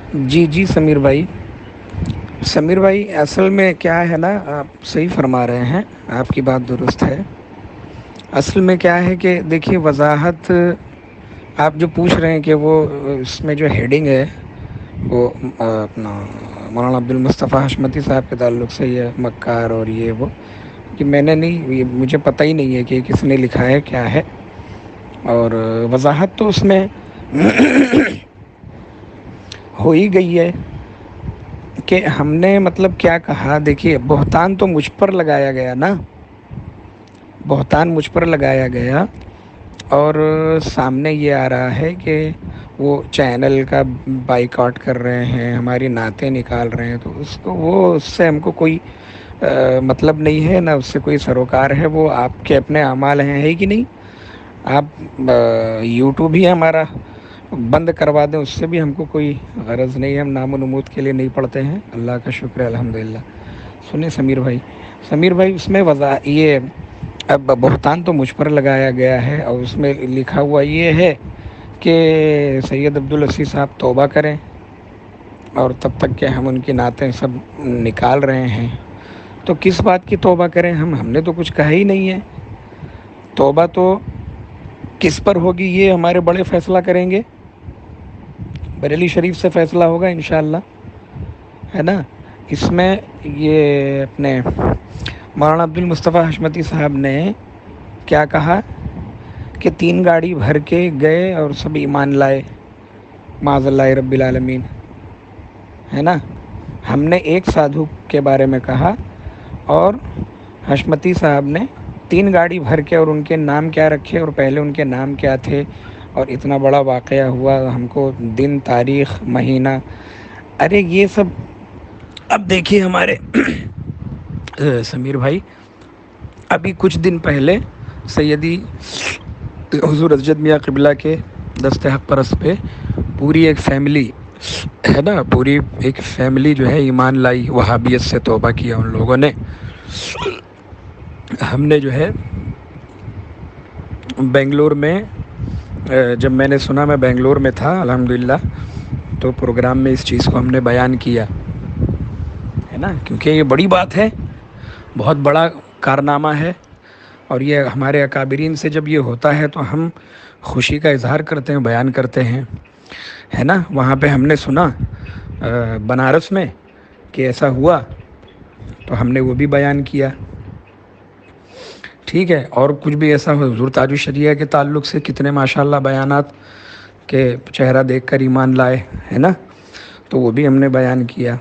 جی جی سمیر بھائی اصل میں کیا ہے نا، آپ صحیح فرما رہے ہیں، آپ کی بات درست ہے۔ اصل میں کیا ہے کہ دیکھیے وضاحت آپ جو پوچھ رہے ہیں کہ وہ اس میں جو ہیڈنگ ہے وہ اپنا مولانا عبدالمصطفیٰ حشمتی صاحب کے تعلق سے یہ مکار اور یہ وہ کہ میں نے نہیں، یہ مجھے پتہ ہی نہیں ہے کہ کس نے لکھا ہے کیا ہے۔ اور وضاحت تو اس میں ہو ہی گئی ہے کہ ہم نے مطلب کیا کہا۔ دیکھیے بہتان تو مجھ پر لگایا گیا نا، بہتان مجھ پر لگایا گیا، اور سامنے یہ آ رہا ہے کہ وہ چینل کا بائیکاٹ کر رہے ہیں، ہماری نعتیں نکال رہے ہیں، تو اس سے ہم کو کوئی مطلب نہیں ہے، نہ اس سے کوئی سروکار ہے۔ وہ آپ کے اپنے اعمال ہیں، ہے کہ نہیں؟ آپ یوٹیوب ہی ہمارا بند کروا دیں، اس سے بھی ہم کو کوئی غرض نہیں ہے، ہم نام و نمود کے لیے نہیں پڑھتے ہیں، اللہ کا شکر ہے الحمدللہ۔ سنیں سمیر بھائی اس میں یہ اب بہتان تو مجھ پر لگایا گیا ہے، اور اس میں لکھا ہوا یہ ہے کہ سید عبدالعزیز صاحب توبہ کریں، اور تب تک کہ ہم ان کی نعتیں سب نکال رہے ہیں۔ تو کس بات کی توبہ کریں؟ ہم نے تو کچھ کہا ہی نہیں ہے۔ توبہ تو کس پر ہوگی یہ ہمارے بڑے فیصلہ کریں گے، بریلی شریف سے فیصلہ ہوگا انشاءاللہ، ہے نا؟ اس میں یہ اپنے مولانا عبدالمصطفیٰ حشمتی صاحب نے کیا کہا کہ 3 گاڑی بھر کے گئے اور سب ایمان لائے، معاذ اللہ رب العالمین، ہے نا؟ ہم نے ایک سادھو کے بارے میں کہا، اور حشمتی صاحب نے 3 گاڑی بھر کے، اور ان کے نام کیا رکھے، اور پہلے ان کے نام کیا تھے، اور اتنا بڑا واقعہ ہوا، ہم کو دن، تاریخ، مہینہ، ارے یہ سب۔ اب دیکھیے ہمارے سمیر بھائی، ابھی کچھ دن پہلے سیدی حضور حضرت میاں قبلہ کے دست حق پرست پہ پوری ایک فیملی ہے نا، پوری ایک فیملی جو ہے ایمان لائی، وہابیت سے توبہ کیا ان لوگوں نے۔ ہم نے جو ہے بنگلور میں، جب میں نے سنا، میں بنگلور میں تھا الحمدللہ، تو پروگرام میں اس چیز کو ہم نے بیان کیا ہے نا، کیونکہ یہ بڑی بات ہے، بہت بڑا کارنامہ ہے، اور یہ ہمارے اکابرین سے جب یہ ہوتا ہے تو ہم خوشی کا اظہار کرتے ہیں، بیان کرتے ہیں، ہے نا؟ وہاں پہ ہم نے سنا بنارس میں کہ ایسا ہوا، تو ہم نے وہ بھی بیان کیا، ٹھیک ہے؟ اور کچھ بھی ایسا ہو، حضور تاج الشریعہ کے تعلق سے کتنے ماشاءاللہ بیانات کہ چہرہ دیکھ کر ایمان لائے، ہے نا؟ تو وہ بھی ہم نے بیان کیا۔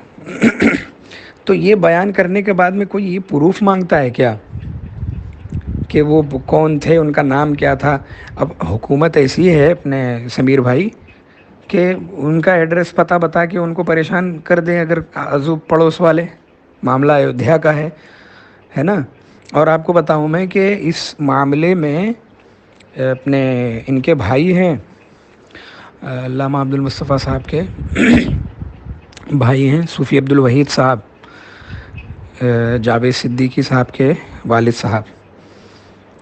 تو یہ بیان کرنے کے بعد میں کوئی یہ پروف مانگتا ہے کیا کہ وہ کون تھے، ان کا نام کیا تھا؟ اب حکومت ایسی ہے اپنے سمیر بھائی کہ ان کا ایڈریس پتہ بتا کے ان کو پریشان کر دیں، اگر عضو پڑوس والے۔ معاملہ ایودھیا کا ہے نا؟ اور آپ کو بتاؤں میں کہ اس معاملے میں اپنے ان کے بھائی ہیں، علامہ عبدالمصطفیٰ صاحب کے بھائی ہیں، صوفی عبدالوحید صاحب، جاوید صدیقی صاحب کے والد صاحب،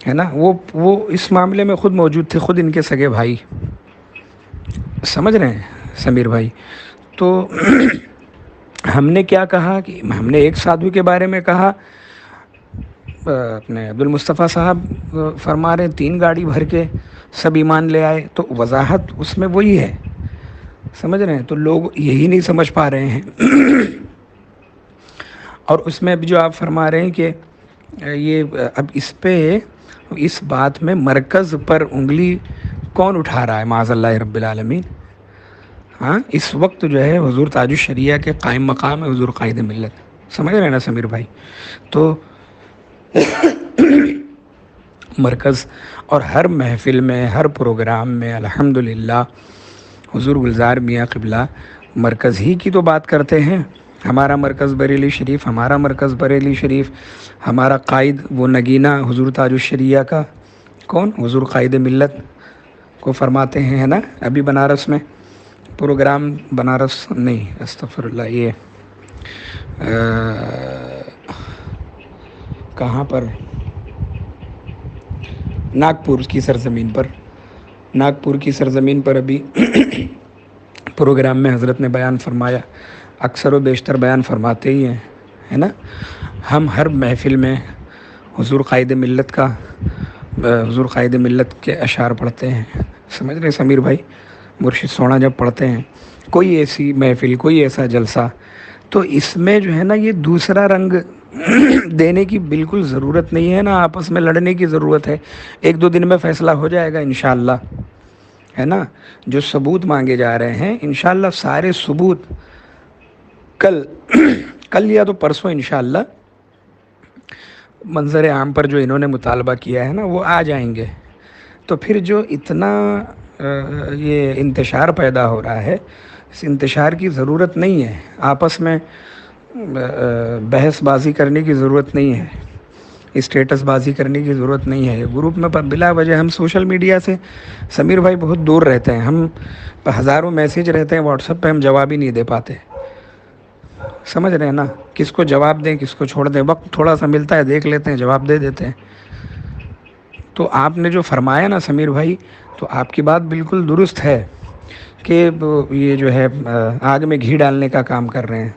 ہے نا؟ وہ اس معاملے میں خود موجود تھے، خود ان کے سگے بھائی، سمجھ رہے ہیں سمیر بھائی؟ تو ہم نے کیا کہا کہ ہم نے ایک سادھو کے بارے میں کہا، اپنے عبدالمصطفیٰ صاحب فرما رہے 3 گاڑی بھر کے سب ایمان لے آئے، تو وضاحت اس میں وہی ہے، سمجھ رہے ہیں؟ تو لوگ یہی نہیں سمجھ پا رہے ہیں۔ اور اس میں بھی جو آپ فرما رہے ہیں کہ یہ اب اس بات میں مرکز پر انگلی کون اٹھا رہا ہے، معاذ اللہ رب العالمین؟ ہاں، اس وقت جو ہے حضور تاج الشریعہ کے قائم مقام ہے، حضور قائد ملت، سمجھ رہے ہیں نا سمیر بھائی؟ تو مرکز، اور ہر محفل میں، ہر پروگرام میں الحمدللہ حضور گلزار میاں قبلہ مرکز ہی کی تو بات کرتے ہیں۔ ہمارا مرکز بریلی شریف، ہمارا مرکز بریلی شریف، ہمارا قائد وہ نگینہ حضور تاج الشریعہ کا کون، حضور قائد ملت کو فرماتے ہیں، ہے نا؟ ابھی بنارس میں پروگرام، بنارس نہیں استغفر اللہ، یہ کہاں پر، ناگپور کی سرزمین پر ابھی پروگرام میں حضرت نے بیان فرمایا، اکثر و بیشتر بیان فرماتے ہی ہیں، ہے نا. ہم ہر محفل میں حضور قائد ملت کے اشعار پڑھتے ہیں. سمجھ رہے سمیر بھائی؟ مرشد سونا جب پڑھتے ہیں کوئی ایسی محفل، کوئی ایسا جلسہ، تو اس میں جو ہے نا یہ دوسرا رنگ دینے کی بالکل ضرورت نہیں ہے نا، آپس میں لڑنے کی ضرورت ہے. 1-2 دن میں فیصلہ ہو جائے گا انشاءاللہ، ہے نا. جو ثبوت مانگے جا رہے ہیں انشاءاللہ سارے ثبوت کل یا تو پرسوں انشاءاللہ منظر عام پر جو انہوں نے مطالبہ کیا ہے نا وہ آ جائیں گے. تو پھر جو اتنا یہ انتشار پیدا ہو رہا ہے، اس انتشار کی ضرورت نہیں ہے. آپس میں بحث بازی کرنے کی ضرورت نہیں ہے، اسٹیٹس بازی کرنے کی ضرورت نہیں ہے. گروپ میں بلا وجہ ہم سوشل میڈیا سے سمیر بھائی بہت دور رہتے ہیں. ہم ہزاروں میسیج رہتے ہیں واٹس ایپ پہ، ہم جواب ہی نہیں دے پاتے. سمجھ رہے ہیں نا؟ کس کو جواب دیں کس کو چھوڑ دیں، وقت تھوڑا سا ملتا ہے دیکھ لیتے ہیں، جواب دے دیتے ہیں. تو آپ نے جو فرمایا نا سمیر بھائی، تو آپ کی بات بالکل درست ہے کہ یہ جو ہے آگ میں گھی ڈالنے کا کام کر رہے ہیں.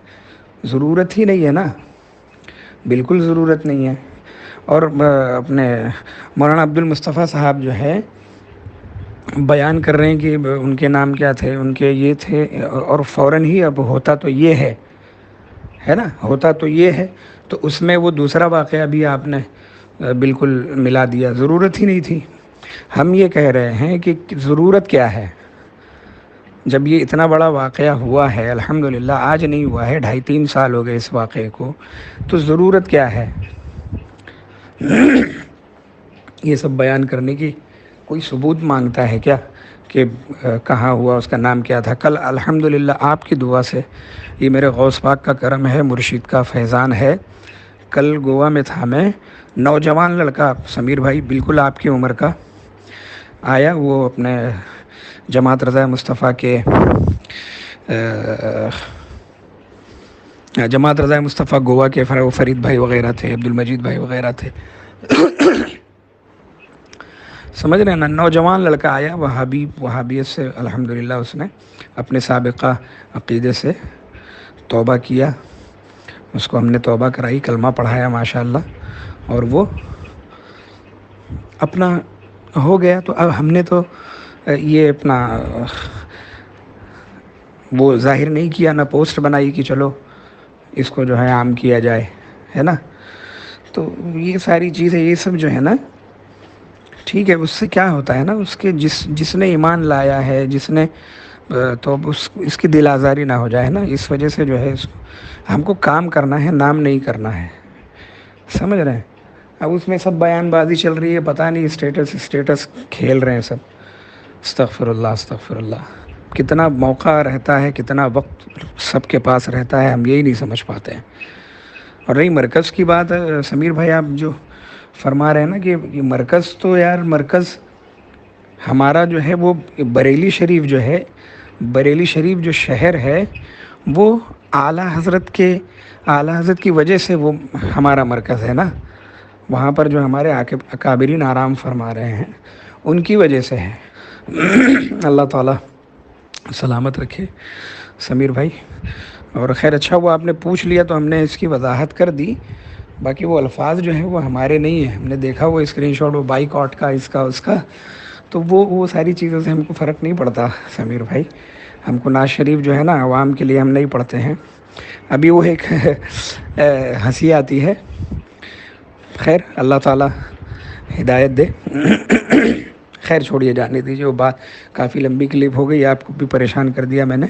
ضرورت ہی نہیں ہے نا، بالکل ضرورت نہیں ہے. اور اپنے مولانا عبد المصطفیٰ صاحب جو ہے بیان کر رہے ہیں کہ ان کے نام کیا تھے، ان کے یہ تھے، اور فوراً ہی اب ہوتا تو یہ ہے نا، ہوتا تو یہ ہے. تو اس میں وہ دوسرا واقعہ بھی آپ نے بالکل ملا دیا، ضرورت ہی نہیں تھی. ہم یہ کہہ رہے ہیں کہ ضرورت کیا ہے جب یہ اتنا بڑا واقعہ ہوا ہے. الحمدللہ آج نہیں ہوا ہے، 2.5-3 سال ہو گئے اس واقعے کو. تو ضرورت کیا ہے یہ سب بیان کرنے کی؟ کوئی ثبوت مانگتا ہے کیا کہ کہاں ہوا، اس کا نام کیا تھا؟ کل الحمدللہ آپ کی دعا سے، یہ میرے غوث پاک کا کرم ہے، مرشد کا فیضان ہے. کل گوا میں تھا میں، نوجوان لڑکا سمیر بھائی بالکل آپ کی عمر کا آیا. وہ اپنے جماعت رضا مصطفیٰ کے جماعت رضا مصطفیٰ گوا کے فرید بھائی وغیرہ تھے، عبد المجید بھائی وغیرہ تھے. سمجھ رہے ہیں نا؟ نوجوان لڑکا آیا، وہابیت سے الحمدللہ اس نے اپنے سابقہ عقیدے سے توبہ کیا. اس کو ہم نے توبہ کرائی، کلمہ پڑھایا ماشاءاللہ، اور وہ اپنا ہو گیا. تو اب ہم نے تو یہ اپنا وہ ظاہر نہیں کیا، نہ پوسٹ بنائی کہ چلو اس کو جو ہے عام کیا جائے، ہے نا. تو یہ ساری چیزیں، یہ سب جو ہے نا ٹھیک ہے. اس سے کیا ہوتا ہے نا، اس کے جس نے ایمان لایا ہے، جس نے تو اس کی دل آزاری نہ ہو جائے نا. اس وجہ سے جو ہے ہم کو کام کرنا ہے، نام نہیں کرنا ہے. سمجھ رہے ہیں؟ اب اس میں سب بیان بازی چل رہی ہے، پتہ نہیں اسٹیٹس کھیل رہے ہیں سب. استغفر اللہ. کتنا موقع رہتا ہے، کتنا وقت سب کے پاس رہتا ہے، ہم یہی نہیں سمجھ پاتے ہیں. اور رہی مرکز کی بات، سمیر بھائی آپ جو فرما رہے ہیں نا کہ یہ مرکز، تو یار مرکز ہمارا جو ہے وہ بریلی شریف جو شہر ہے، وہ اعلیٰ حضرت کی وجہ سے وہ ہمارا مرکز ہے نا. وہاں پر جو ہمارے اکابرین آرام فرما رہے ہیں ان کی وجہ سے ہے. اللہ تعالیٰ سلامت رکھے سمیر بھائی. اور خیر اچھا وہ آپ نے پوچھ لیا تو ہم نے اس کی وضاحت کر دی. باقی وہ الفاظ جو ہیں وہ ہمارے نہیں ہیں. ہم نے دیکھا وہ اسکرین شاٹ، وہ بائیک آؤٹ کا، اس کا، تو وہ ساری چیزوں سے ہم کو فرق نہیں پڑتا سمیر بھائی. ہم کو نعت شریف جو ہے نا عوام کے لیے ہم نہیں پڑھتے ہیں. ابھی وہ ایک ہنسی آتی ہے. خیر اللہ تعالیٰ ہدایت دے. خیر چھوڑیے، جانے دیجیے. وہ بات کافی لمبی کلپ ہو گئی، آپ کو بھی پریشان کر دیا میں نے.